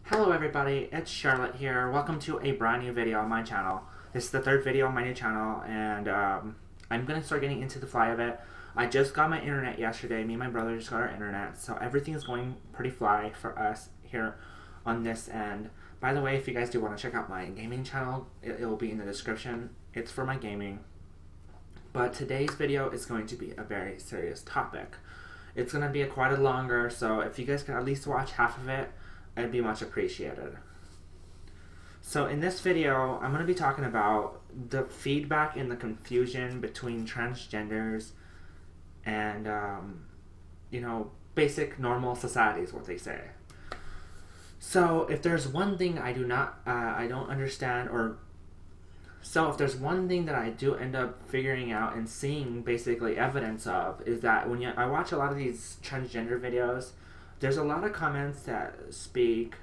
Hello everybody, it's Charlotte here. Welcome to a brand new video on my channel. This is the third video on my new channel, and I'm going to start getting into the fly of it. I just got my internet yesterday. Me and my brother just got our internet, so everything is going pretty fly for us here on this end. By the way, if you guys do want to check out my gaming channel, it will be in the description. It's for my gaming. But today's video is going to be a very serious topic. It's going to be quite a longer, so if you guys can at least watch half of it, it'd be much appreciated. So in this video, I'm going to be talking about the feedback and the confusion between transgenders and, basic normal society is what they say. So if there's one thing I don't understand, if there's one thing that I do end up figuring out and seeing basically evidence of, is that when I watch a lot of these transgender videos, there's a lot of comments that speak,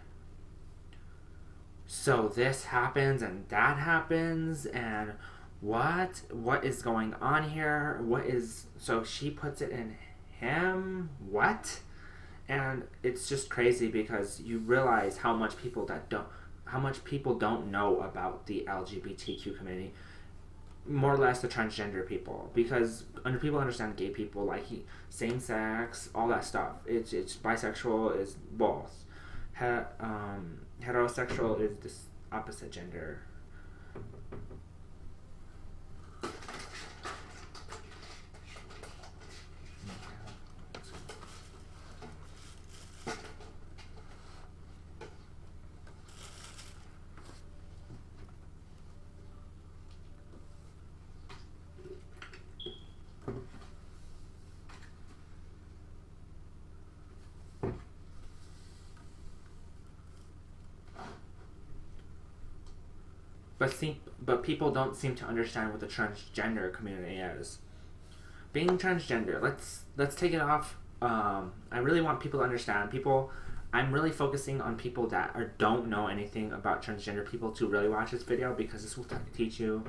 so this happens and that happens, and what is going on here? So she puts it in him? What? And it's just crazy because you realize how much people don't know about the LGBTQ community. More or less the transgender people, because people understand gay people, like same sex, all that stuff. It's bisexual is both. Heterosexual is this opposite gender. But people don't seem to understand what the transgender community is. Being transgender, let's take it off. I really want people to understand. I'm really focusing on people that don't know anything about transgender people to really watch this video, because this will teach you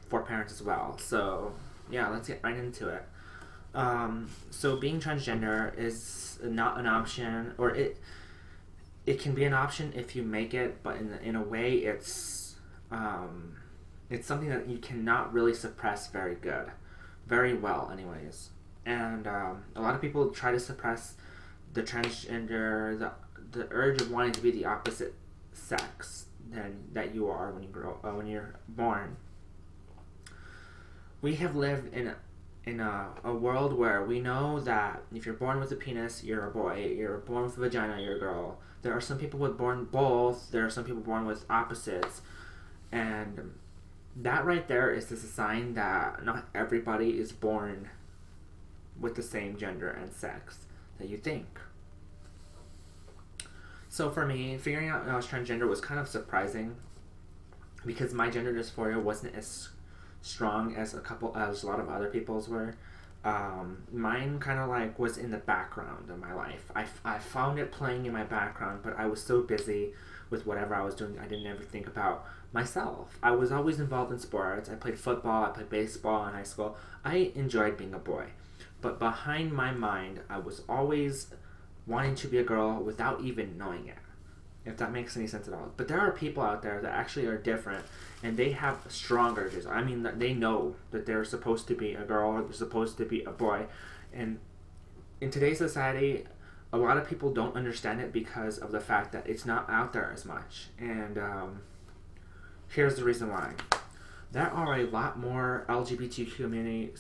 for parents as well. So yeah, let's get right into it. So being transgender is not an option, or it can be an option if you make it, but in a way it's something that you cannot really suppress very well anyways. And a lot of people try to suppress the transgender, the urge of wanting to be the opposite sex that you are when you're born. We have lived in a world where we know that if you're born with a penis, you're a boy. You're born with a vagina, you're a girl. There are some people born both. There are some people born with opposites. And that right there is just a sign that not everybody is born with the same gender and sex that you think. So for me, figuring out I was transgender was kind of surprising, because my gender dysphoria wasn't as strong as a lot of other people's were. Mine kind of was in the background of my life. I found it playing in my background, but I was so busy with whatever I was doing, I didn't ever think about myself. I was always involved in sports. I played football, I played baseball in high school. I enjoyed being a boy. But behind my mind, I was always wanting to be a girl without even knowing it, if that makes any sense at all. But there are people out there that actually are different, and they have strong urges. I mean, they know that they're supposed to be a girl, or they're supposed to be a boy. And in today's society, a lot of people don't understand it because of the fact that it's not out there as much. And here's the reason why. There are a lot more LGBT community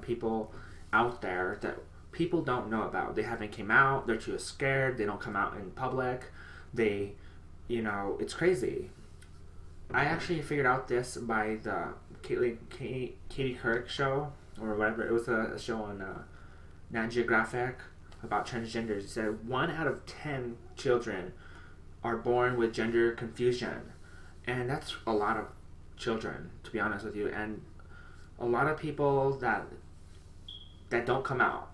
people out there that people don't know about. They haven't came out. They're too scared. They don't come out in public. It's crazy. I actually figured out this by the Katie Couric show, or whatever. It was a show on Nat Geographic about transgenders. It said 1 out of 10 children are born with gender confusion. And that's a lot of children, to be honest with you. And a lot of people that don't come out.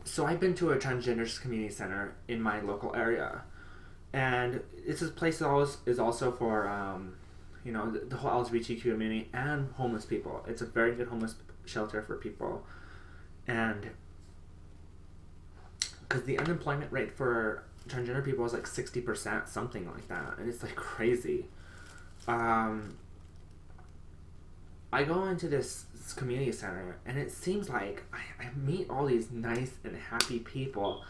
So I've been to a transgender community center in my local area. And this place is also for, the whole LGBTQ community and homeless people. It's a very good homeless shelter for people. And because the unemployment rate for transgender people is like 60%, something like that, and it's like crazy. I go into this community center, and it seems like I meet all these nice and happy people,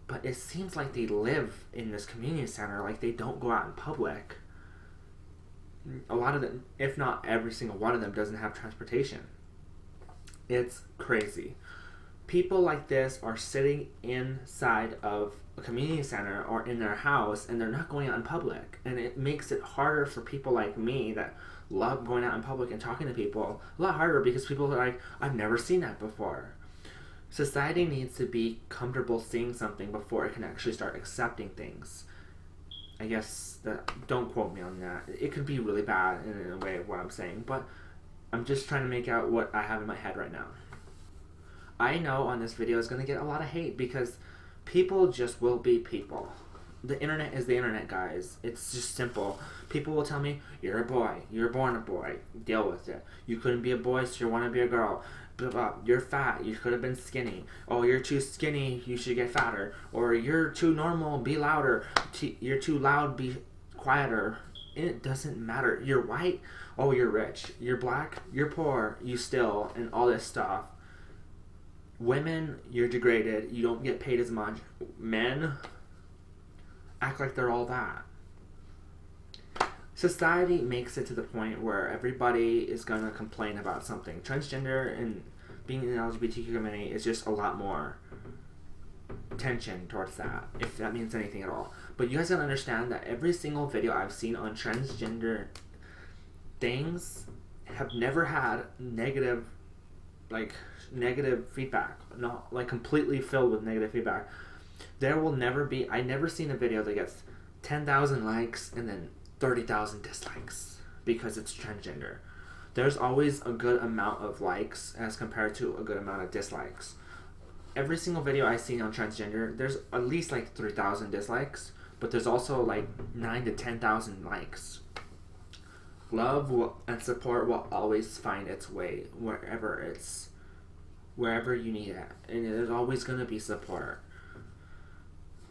but it seems like they live in this community center, like they don't go out in public. A lot of them, if not every single one of them, doesn't have transportation. It's crazy. People like this are sitting inside of a community center or in their house, and they're not going out in public. And it makes it harder for people like me that love going out in public and talking to people. A lot harder because people are like, I've never seen that before. Society needs to be comfortable seeing something before it can actually start accepting things. I guess don't quote me on that. It could be really bad in a way of what I'm saying, but I'm just trying to make out what I have in my head right now. I know on this video is going to get a lot of hate because people just will be people. The internet is the internet, guys. It's just simple. People will tell me, you're a boy. You're born a boy. Deal with it. You couldn't be a boy, so you want to be a girl. Blah, blah. You're fat. You could have been skinny. Oh, you're too skinny. You should get fatter. Or you're too normal. Be louder. You're too loud. Be quieter. It doesn't matter. You're white. Oh, you're rich. You're black. You're poor. You still. And all this stuff. Women, you're degraded. You don't get paid as much. Men act like they're all that. Society makes it to the point where everybody is going to complain about something. Transgender and being in the LGBTQ community is just a lot more tension towards that, if that means anything at all. But you guys gotta understand that every single video I've seen on transgender things have never had negative feedback. Not like completely filled with negative feedback. There will never be, I never seen a video that gets 10,000 likes and then 30,000 dislikes because it's transgender. There's always a good amount of likes as compared to a good amount of dislikes. Every single video I've seen on transgender, there's at least like 3,000 dislikes, but there's also like 9 to 10,000 likes. Love and support will always find its way wherever you need it, and there's always going to be support.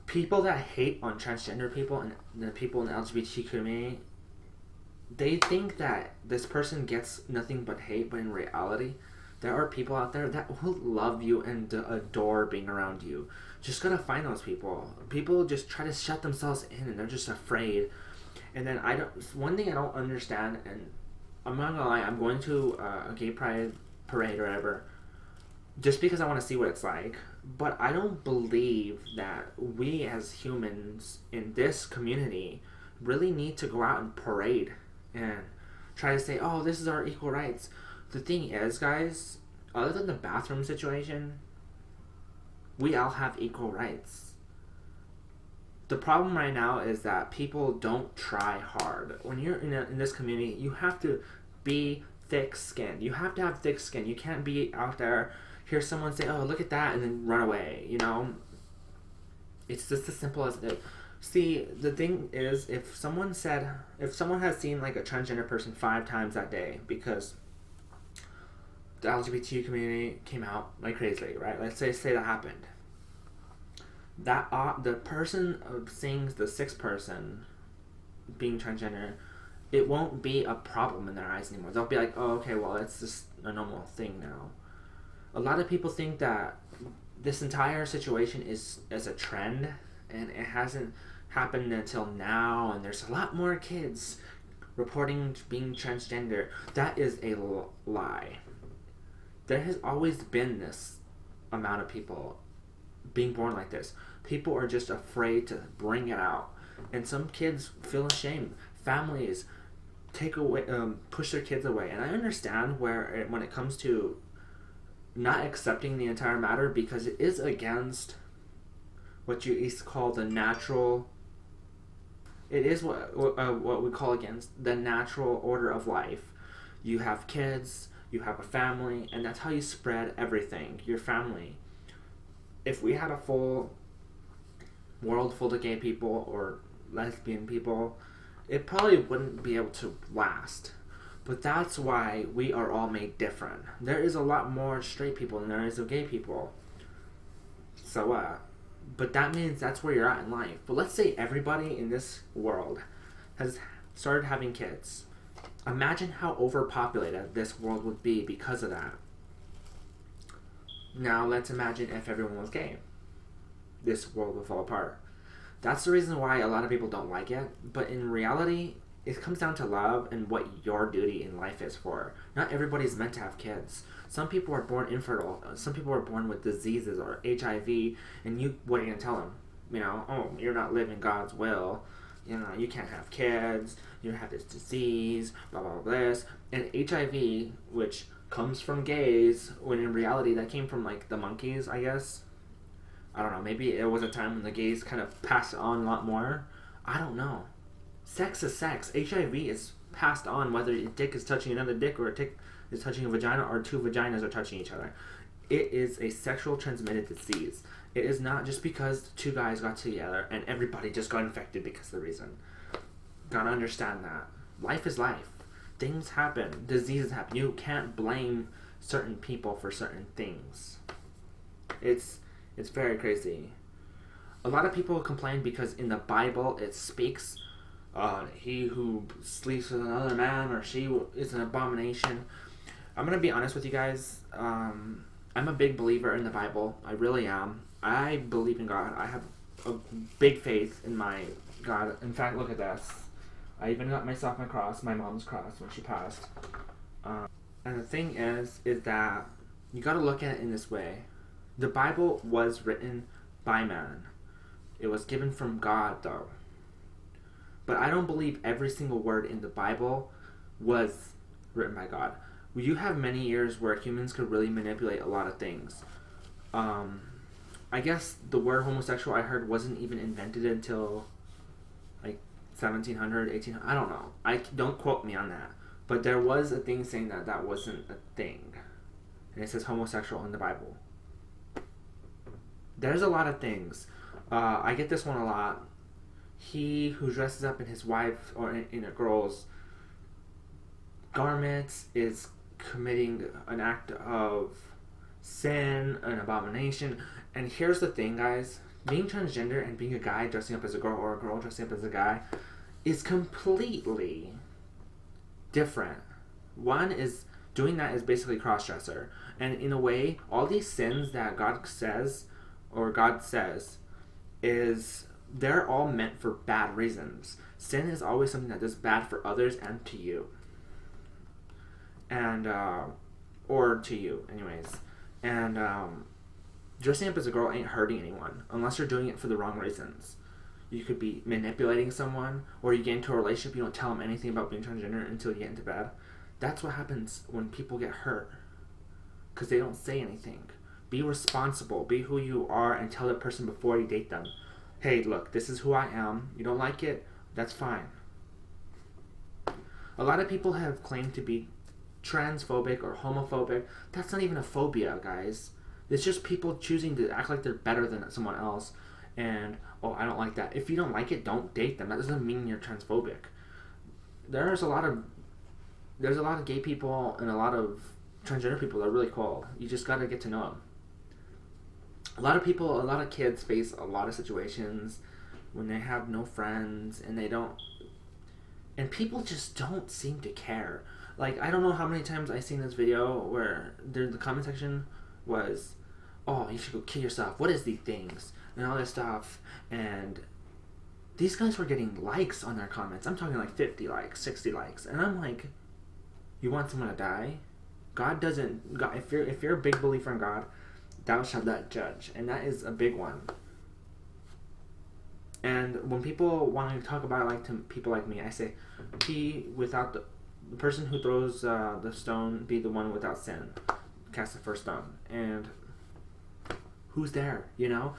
People that hate on transgender people and the people in the LGBT community, they think that this person gets nothing but hate, but in reality, there are people out there that will love you and adore being around you. Just gotta find those people. People just try to shut themselves in and they're just afraid. And then one thing I don't understand, and I'm not gonna lie, I'm going to a gay pride parade or whatever, just because I want to see what it's like. But I don't believe that we as humans in this community really need to go out and parade and try to say, oh, this is our equal rights. The thing is, guys, other than the bathroom situation, we all have equal rights. The problem right now is that people don't try hard. When you're in this community, you have to be thick-skinned. You have to have thick skin. You can't be out there, hear someone say, oh, look at that, and then run away, you know? It's just as simple as it. See, the thing is, if someone has seen like a transgender person 5 times that day because the LGBT community came out like crazy, right? Let's say that happened. That the person seeing the 6th person being transgender, it won't be a problem in their eyes anymore. They'll be like, oh, okay, well, it's just a normal thing now. A lot of people think that this entire situation is a trend, and it hasn't happened until now, and there's a lot more kids reporting being transgender. That is a lie. There has always been this amount of people being born like this. People are just afraid to bring it out, and some kids feel ashamed. Families push their kids away, and I understand when it comes to not accepting the entire matter, because it is against what you used to call the natural. It is what we call against the natural order of life. You have kids, you have a family, and that's how you spread everything, your family. If we had a full world full of gay people or lesbian people, it probably wouldn't be able to last. But that's why we are all made different. There is a lot more straight people than there is of gay people. So But that means that's where you're at in life. But let's say everybody in this world has started having kids. Imagine how overpopulated this world would be because of that. Now let's imagine if everyone was gay. This world would fall apart. That's the reason why a lot of people don't like it. But in reality, it comes down to love and what your duty in life is for. Not everybody's meant to have kids. Some people are born infertile. Some people are born with diseases or HIV. And what are you going to tell them? You know, oh, you're not living God's will. You know, you can't have kids. You have this disease, blah, blah, blah, this. And HIV, which comes from gays, when in reality that came from, like, the monkeys, I guess. I don't know. Maybe it was a time when the gays kind of passed on a lot more. I don't know. Sex is sex. HIV is passed on whether a dick is touching another dick or a dick is touching a vagina or two vaginas are touching each other. It is a sexual transmitted disease. It is not just because two guys got together and everybody just got infected because of the reason. Gotta understand that. Life is life. Things happen. Diseases happen. You can't blame certain people for certain things. It's very crazy. A lot of people complain because in the Bible it speaks, he who sleeps with another man or she is an abomination. I'm going to be honest with you guys. I'm a big believer in the Bible. I really am. I believe in God. I have a big faith in my God. In fact, look at this. I even got myself my cross, my mom's cross, when she passed. And the thing is that you got to look at it in this way. The Bible was written by man. It was given from God, though. But I don't believe every single word in the Bible was written by God. You have many years where humans could really manipulate a lot of things. I guess the word homosexual, I heard, wasn't even invented until like 1700, 1800. I don't know. Don't quote me on that. But there was a thing saying that wasn't a thing. And it says homosexual in the Bible. There's a lot of things. I get this one a lot. He who dresses up in his wife or in a girl's garments is committing an act of sin, an abomination. And here's the thing, guys. Being transgender and being a guy dressing up as a girl or a girl dressing up as a guy is completely different. One is doing that is basically cross-dresser. And in a way, all these sins that God says is they're all meant for bad reasons. Sin is always something that does bad for others and to you. And or to you anyways. And dressing up as a girl ain't hurting anyone unless you're doing it for the wrong reasons. You could be manipulating someone, or you get into a relationship, you don't tell them anything about being transgender until you get into bed. That's what happens when people get hurt, because they don't say anything. Be responsible. Be who you are and tell the person before you date them. Hey, look, this is who I am. You don't like it? That's fine. A lot of people have claimed to be transphobic or homophobic. That's not even a phobia, guys. It's just people choosing to act like they're better than someone else. And, oh, I don't like that. If you don't like it, don't date them. That doesn't mean you're transphobic. There's a lot of gay people and a lot of transgender people that are really cool. You just gotta get to know them. A lot of kids face a lot of situations when they have no friends and people just don't seem to care. Like, I don't know how many times I've seen this video where the comment section was, oh, you should go kill yourself. What is these things? And all this stuff. And these guys were getting likes on their comments. I'm talking like 50 likes, 60 likes. And I'm like, you want someone to die? If you're a big believer in God, thou shalt not judge. And that is a big one. And when people want to talk about it like to people like me, I say, without the person who throws the stone, be the one without sin. Cast the first stone. And who's there, you know?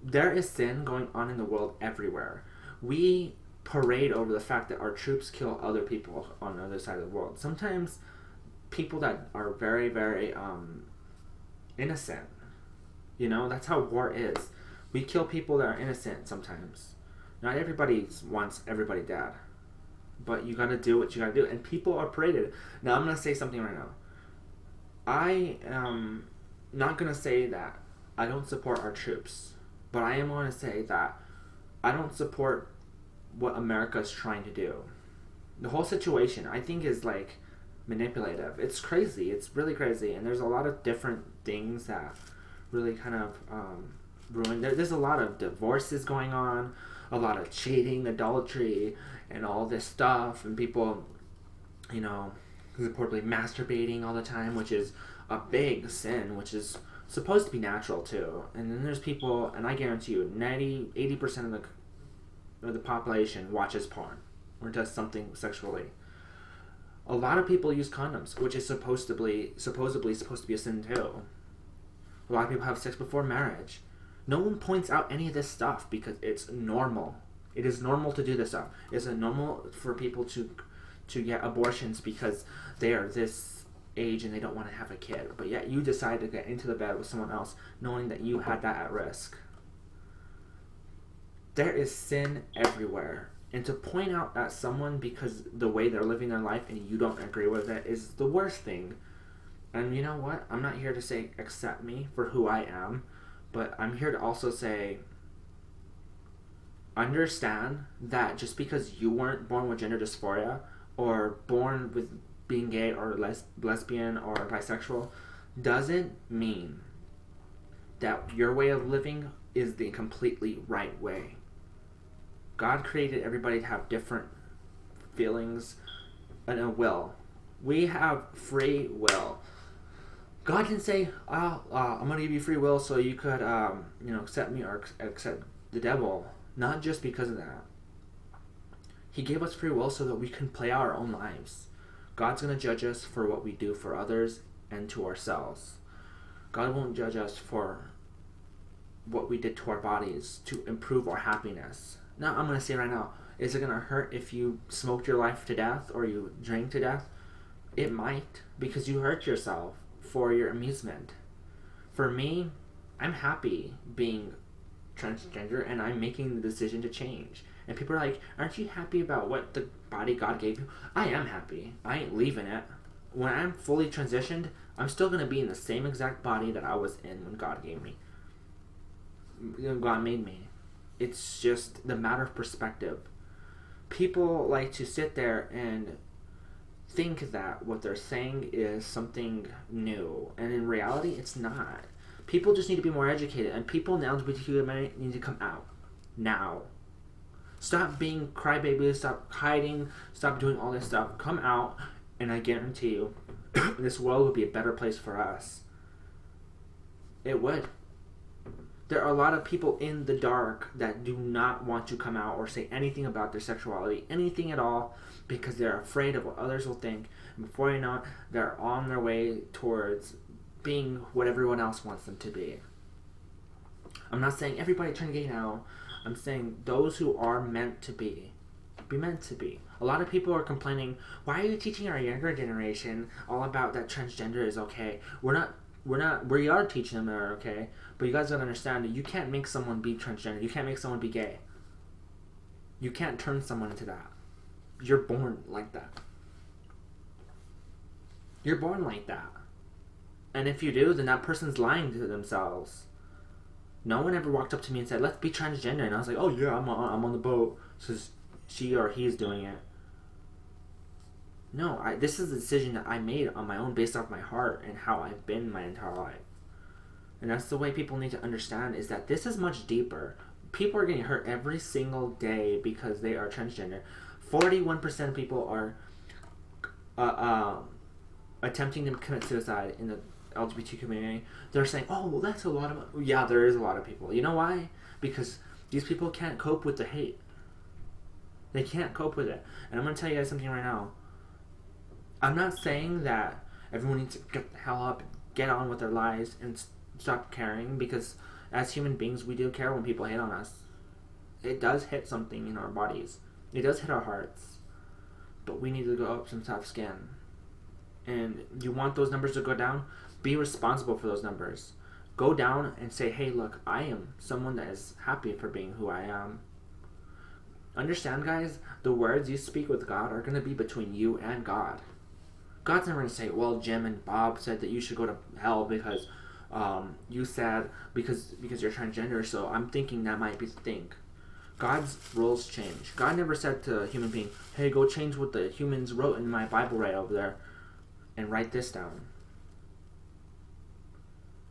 There is sin going on in the world everywhere. We parade over the fact that our troops kill other people on the other side of the world. Sometimes people that are very, very innocent. You know, that's how war is. We kill people that are innocent sometimes. Not everybody wants everybody dead. But you gotta do what you gotta do. And people are paraded. Now, I'm gonna say something right now. I am not gonna say that I don't support our troops. But I am going to say that I don't support what America is trying to do. The whole situation, I think, is like manipulative. It's crazy. It's really crazy. And there's a lot of different things that really kind of ruin. There's a lot of divorces going on, a lot of cheating, adultery, and all this stuff. And people, you know, reportedly masturbating all the time, which is a big sin, which is supposed to be natural too. And then there's people, and I guarantee you, 80% of the population watches porn or does something sexually. A lot of people use condoms, which is supposedly supposed to be a sin too. A lot of people have sex before marriage. No one points out any of this stuff because it's normal. It is normal to do this stuff. It's normal for people to get abortions because they are this age and they don't want to have a kid. But yet you decide to get into the bed with someone else knowing that you had that at risk. There is sin everywhere. And to point out at someone because the way they're living their life and you don't agree with it is the worst thing. And you know what? I'm not here to say accept me for who I am, but I'm here to also say understand that just because you weren't born with gender dysphoria or born with being gay or lesbian or bisexual doesn't mean that your way of living is the completely right way. God created everybody to have different feelings and a will. We have free will. God can say, I'm going to give you free will so you could, accept me or accept the devil. Not just because of that. He gave us free will so that we can play out our own lives. God's going to judge us for what we do for others and to ourselves. God won't judge us for what we did to our bodies to improve our happiness. Now, I'm going to say right now, is it going to hurt if you smoked your life to death or you drank to death? It might, because you hurt yourself for your amusement. For me, I'm happy being transgender and I'm making the decision to change. And people are like, aren't you happy about what the body God gave you? I am happy. I ain't leaving it. When I'm fully transitioned, I'm still going to be in the same exact body that I was in when God gave me. God made me. It's just the matter of perspective. People like to sit there and think that what they're saying is something new. And in reality, it's not. People just need to be more educated. And people in the LGBT community need to come out. Now. Stop being crybabies. Stop hiding. Stop doing all this stuff. Come out. And I guarantee you, this world would be a better place for us. It would. There are a lot of people in the dark that do not want to come out or say anything about their sexuality, anything at all, because they're afraid of what others will think. And before you know it, they're on their way towards being what everyone else wants them to be. I'm not saying everybody turn gay now. I'm saying those who are meant to be meant to be. A lot of people are complaining, why are you teaching our younger generation all about that transgender is okay? We are teaching them that are okay, but you guys gotta understand that you can't make someone be transgender. You can't make someone be gay. You can't turn someone into that. You're born like that. You're born like that. And if you do, then that person's lying to themselves. No one ever walked up to me and said, let's be transgender. And I was like, oh yeah, I'm on the boat. So she or he is doing it. No, this is a decision that I made on my own based off my heart and how I've been my entire life. And that's the way people need to understand, is that this is much deeper. People are getting hurt every single day because they are transgender. 41% of people are attempting to commit suicide in the LGBT community. They're saying, oh, well, that's a lot of... Yeah, there is a lot of people. You know why? Because these people can't cope with the hate. They can't cope with it. And I'm going to tell you guys something right now. I'm not saying that everyone needs to get the hell up, get on with their lives, and stop caring, because as human beings, we do care when people hate on us. It does hit something in our bodies. It does hit our hearts. But we need to go up some tough skin. And you want those numbers to go down? Be responsible for those numbers. Go down and say, hey, look, I am someone that is happy for being who I am. Understand, guys, the words you speak with God are going to be between you and God. God's never going to say, well, Jim and Bob said that you should go to hell because You said because you're transgender, so I'm thinking that might be the thing. God's rules change. God never said to a human being, hey, go change what the humans wrote in my Bible right over there and write this down.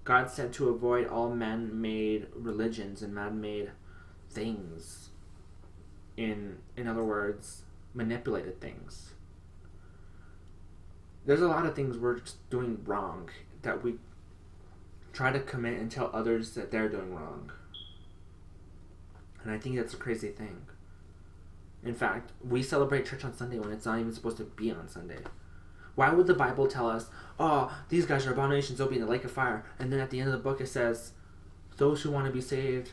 God said to avoid all man-made religions and man-made things. In other words, manipulated things. There's a lot of things we're just doing wrong that we try to commit and tell others that they're doing wrong. And I think that's a crazy thing. In fact, we celebrate church on Sunday when it's not even supposed to be on Sunday. Why would the Bible tell us, oh, these guys are abominations, they'll be in the lake of fire, and then at the end of the book it says, those who want to be saved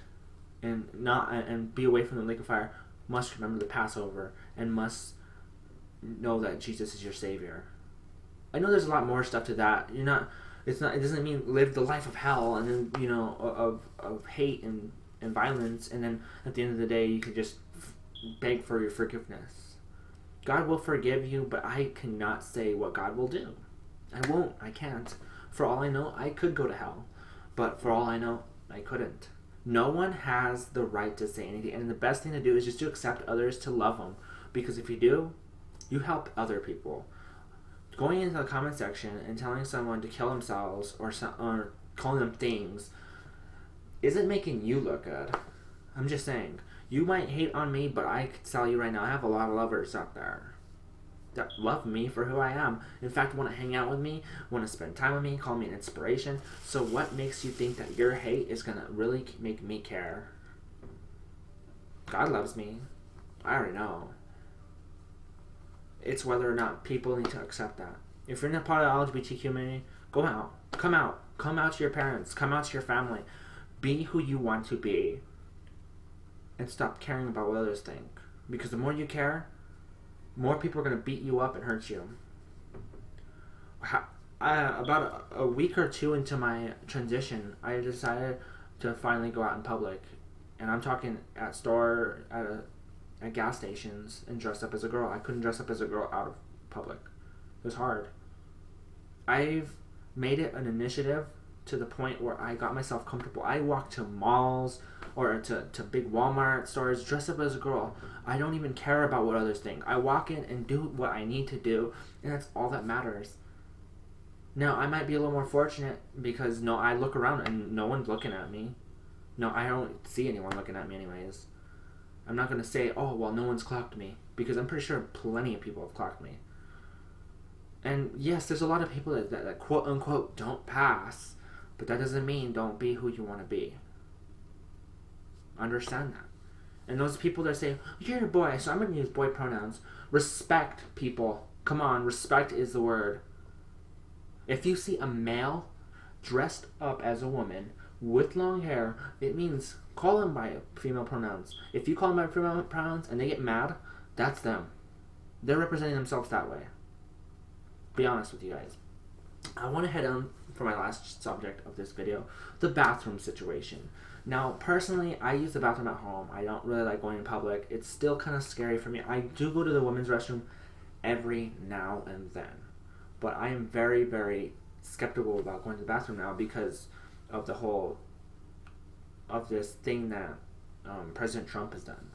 and be away from the lake of fire must remember the Passover and must know that Jesus is your Savior. I know there's a lot more stuff to that. It doesn't mean live the life of hell and then, of hate and violence, and then at the end of the day you can just beg for your forgiveness. God will forgive you, but I cannot say what God will do. I won't. I can't. For all I know, I could go to hell, but for all I know, I couldn't. No one has the right to say anything, and the best thing to do is just to accept others, to love them, because if you do, you help other people. Going into the comment section and telling someone to kill themselves or calling them things isn't making you look good. I'm just saying. You might hate on me, but I can tell you right now, I have a lot of lovers out there that love me for who I am. In fact, want to hang out with me, want to spend time with me, call me an inspiration. So what makes you think that your hate is going to really make me care? God loves me. I already know. It's whether or not people need to accept that. If you're not part of the LGBT community, go out. Come out. Come out to your parents. Come out to your family. Be who you want to be. And stop caring about what others think. Because the more you care, more people are going to beat you up and hurt you. About a week or two into my transition, I decided to finally go out in public. And I'm talking at gas stations and dress up as a girl. I couldn't dress up as a girl out of public. It was hard. I've made it an initiative to the point where I got myself comfortable. I walk to malls or to big Walmart stores, dress up as a girl. I don't even care about what others think. I walk in and do what I need to do, and that's all that matters. Now, I might be a little more fortunate because, I look around and no one's looking at me. No, I don't see anyone looking at me anyways. I'm not going to say, oh, well, no one's clocked me, because I'm pretty sure plenty of people have clocked me. And yes, there's a lot of people that quote-unquote don't pass, but that doesn't mean don't be who you want to be. Understand that. And those people that say, you're a boy, so I'm going to use boy pronouns. Respect, people. Come on, respect is the word. If you see a male dressed up as a woman with long hair, it means call them by female pronouns. If you call them by female pronouns and they get mad, that's them. They're representing themselves that way. Be honest with you guys. I want to head on for my last subject of this video, the bathroom situation. Now, personally, I use the bathroom at home. I don't really like going in public. It's still kind of scary for me. I do go to the women's restroom every now and then. But I am very, very skeptical about going to the bathroom now because of the whole, of this thing that President Trump has done.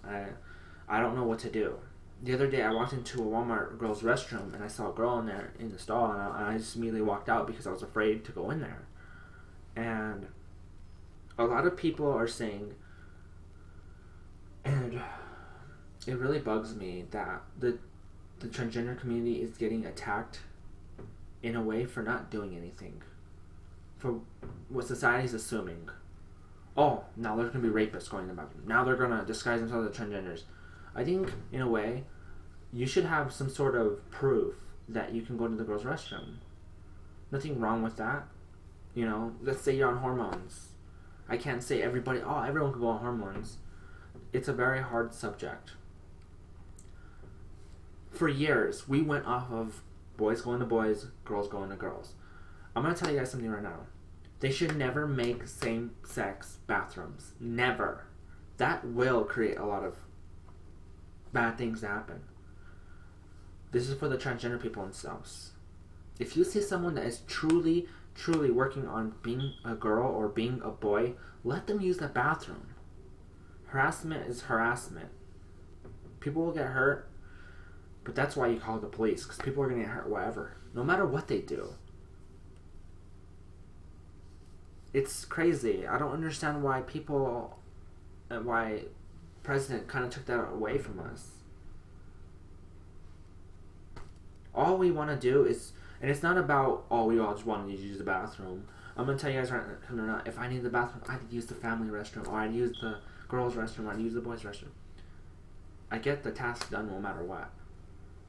I don't know what to do. The other day I walked into a Walmart girls' restroom and I saw a girl in there in the stall, and I just immediately walked out because I was afraid to go in there. And a lot of people are saying, and it really bugs me that the transgender community is getting attacked in a way for not doing anything. For what society's assuming. Oh, now there's going to be rapists going in the bathroom. Now they're going to disguise themselves as transgenders. I think, in a way, you should have some sort of proof that you can go to the girls' restroom. Nothing wrong with that. Let's say you're on hormones. I can't say everyone can go on hormones. It's a very hard subject. For years, we went off of boys going to boys, girls going to girls. I'm going to tell you guys something right now. They should never make same-sex bathrooms. Never. That will create a lot of bad things to happen. This is for the transgender people themselves. If you see someone that is truly truly working on being a girl or being a boy, let them use the bathroom. Harassment is harassment. People will get hurt, but that's why you call the police, because people are going to get hurt wherever, no matter what they do. It's crazy. I don't understand why President kind of took that away from us. All we want to do is, and it's not about, oh, we all just want to use the bathroom. I'm going to tell you guys right now, if I need the bathroom, I'd use the family restroom, or I'd use the girls' restroom, or I'd use the boys' restroom. I get the task done no matter what.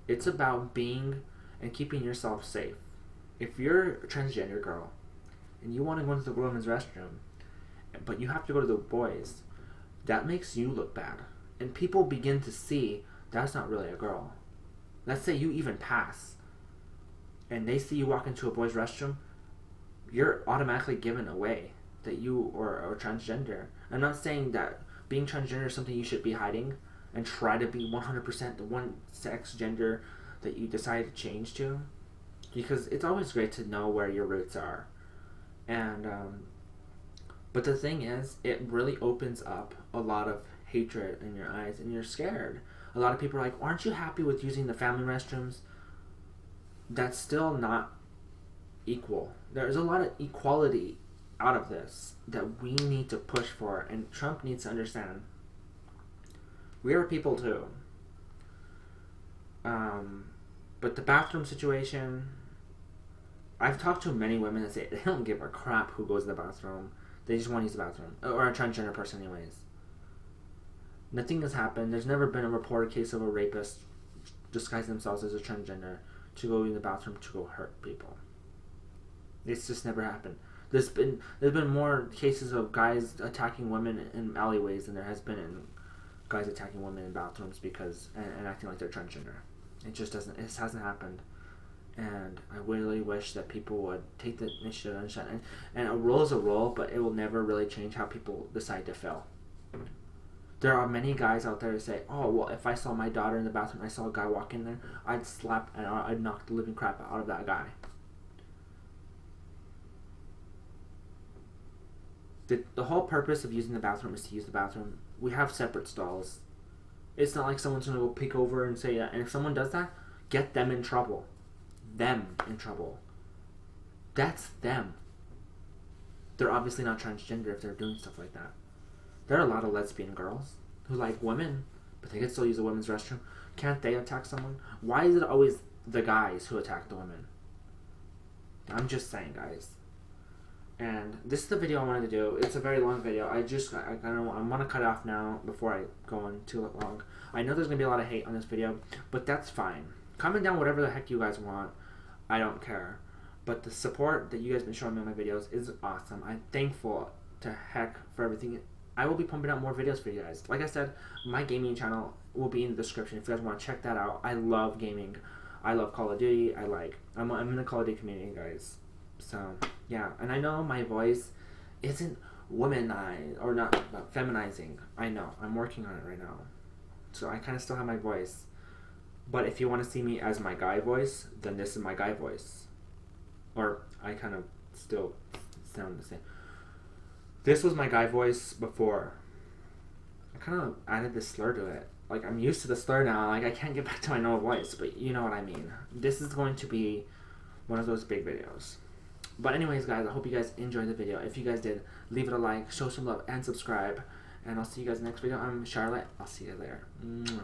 It's about being and keeping yourself safe. If you're a transgender girl, and you want to go into the women's restroom, but you have to go to the boys, that makes you look bad. And people begin to see that's not really a girl. Let's say you even pass, and they see you walk into a boys' restroom, you're automatically given away that you are transgender. I'm not saying that being transgender is something you should be hiding and try to be 100% the one sex gender that you decide to change to, because it's always great to know where your roots are. And but the thing is, it really opens up a lot of hatred in your eyes, and you're scared. A lot of people are like, aren't you happy with using the family restrooms? That's still not equal. There's a lot of equality out of this that we need to push for, and Trump needs to understand. We are people too. But the bathroom situation, I've talked to many women that say they don't give a crap who goes to the bathroom. They just want to use the bathroom. Or a transgender person anyways. Nothing has happened. There's never been a reported case of a rapist disguising themselves as a transgender to go in the bathroom to go hurt people. It's just never happened. There's been more cases of guys attacking women in alleyways than there has been in guys attacking women in bathrooms because and acting like they're transgender. It hasn't happened. And I really wish that people would take the initiative and understand. And a rule is a rule, but it will never really change how people decide to feel. There are many guys out there who say, oh, well, if I saw my daughter in the bathroom, I saw a guy walk in there, I'd slap and I'd knock the living crap out of that guy. The whole purpose of using the bathroom is to use the bathroom. We have separate stalls. It's not like someone's going to go peek over and say that. And if someone does that, get them in trouble. That's them. They're obviously not transgender if they're doing stuff like that. There are a lot of lesbian girls who like women, but they can still use the women's restroom. Can't they attack someone? Why is it always the guys who attack the women? I'm just saying, guys. And this is the video I wanted to do. It's a very long video. I want to cut it off now before I go on too long. I know there's going to be a lot of hate on this video, but that's fine. Comment down whatever the heck you guys want. I don't care. But the support that you guys have been showing me on my videos is awesome. I'm thankful to heck for everything. I will be pumping out more videos for you guys. Like I said, my gaming channel will be in the description if you guys want to check that out. I love gaming. I love Call of Duty. I'm in the Call of Duty community, guys. So, yeah. And I know my voice isn't womanized or not feminizing. I know. I'm working on it right now. So I kind of still have my voice. But if you want to see me as my guy voice, then this is my guy voice. Or I kind of still sound the same. This was my guy voice before. I kind of added this slur to it. Like, I'm used to the slur now. Like, I can't get back to my normal voice, but you know what I mean. This is going to be one of those big videos. But anyways, guys, I hope you guys enjoyed the video. If you guys did, leave it a like, show some love, and subscribe. And I'll see you guys in the next video. I'm Charlotte. I'll see you later. Mwah.